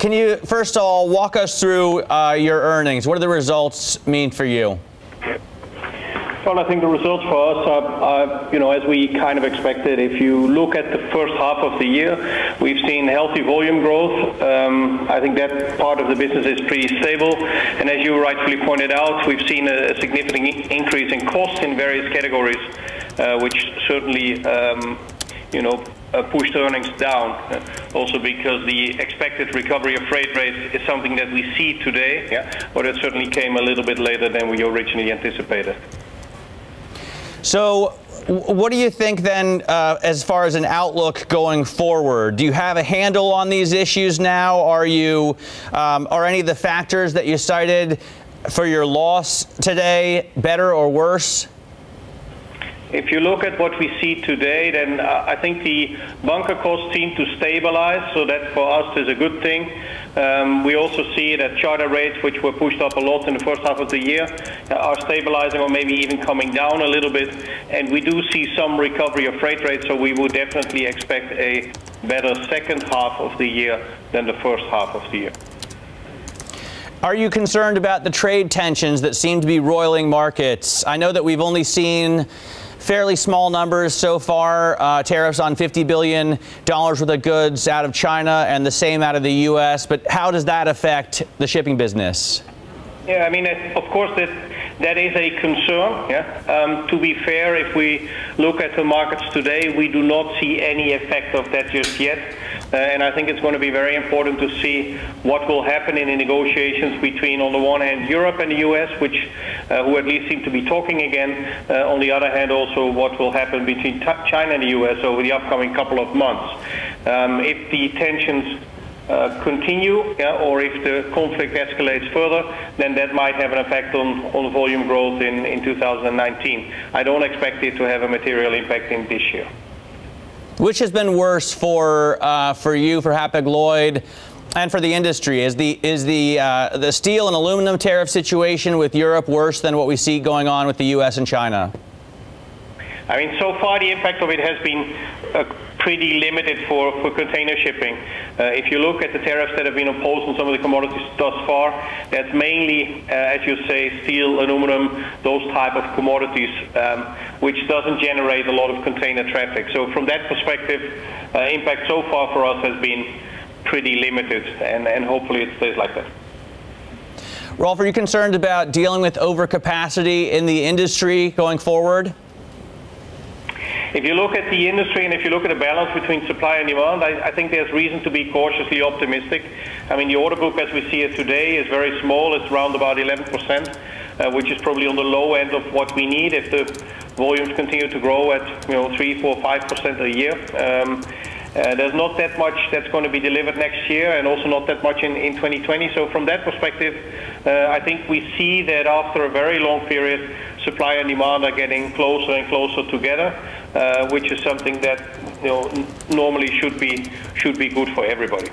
Can you, first of all, walk us through your earnings? What do the results mean for you? Well, I think the results for us are, as we kind of expected. If you look at the first half of the year, we've seen healthy volume growth. I think that part of the business is pretty stable. And as you rightfully pointed out, we've seen a significant increase in costs in various categories, which certainly, pushed earnings down. Also because the expected recovery of freight rates is something that we see today, but it certainly came a little bit later than we originally anticipated. So what do you think then as far as an outlook going forward? Do you have a handle on these issues now? Are any of the factors that you cited for your loss today better or worse? If you look at what we see today, then I think the bunker costs seem to stabilize, so that for us is a good thing. We also see that charter rates, which were pushed up a lot in the first half of the year, are stabilizing or maybe even coming down a little bit. And we do see some recovery of freight rates, so we would definitely expect a better second half of the year than the first half of the year. Are you concerned about the trade tensions that seem to be roiling markets? I know that we've only seen fairly small numbers so far, tariffs on $50 billion worth of goods out of China and the same out of the U.S., but how does that affect the shipping business? Yeah, I mean, of course, that is a concern. To be fair, if we look at the markets today, we do not see any effect of that just yet. And I think it's going to be very important to see what will happen in the negotiations between, on the one hand, Europe and the U.S., who at least seem to be talking again. On the other hand, also what will happen between China and the U.S. over the upcoming couple of months. If the tensions continue, or if the conflict escalates further, then that might have an effect on volume growth in 2019. I don't expect it to have a material impact in this year. Which has been worse for you, for Hapag-Lloyd, and for the industry? Is the steel and aluminum tariff situation with Europe worse than what we see going on with the U.S. and China? I mean, so far the impact of it has been pretty limited for container shipping. If you look at the tariffs that have been imposed on some of the commodities thus far, that's mainly, as you say, steel, aluminum, those type of commodities, which doesn't generate a lot of container traffic. So from that perspective, impact so far for us has been pretty limited, and hopefully it stays like that. Rolf, are you concerned about dealing with overcapacity in the industry going forward? If you look at the industry and if you look at the balance between supply and demand, I think there's reason to be cautiously optimistic. I mean, the order book as we see it today is very small. It's around about 11%, which is probably on the low end of what we need if the volumes continue to grow at 3, 4, 5% a year. There's not that much that's going to be delivered next year, and also not that much in 2020. So from that perspective, I think we see that after a very long period, supply and demand are getting closer and closer together, which is something that normally should be good for everybody.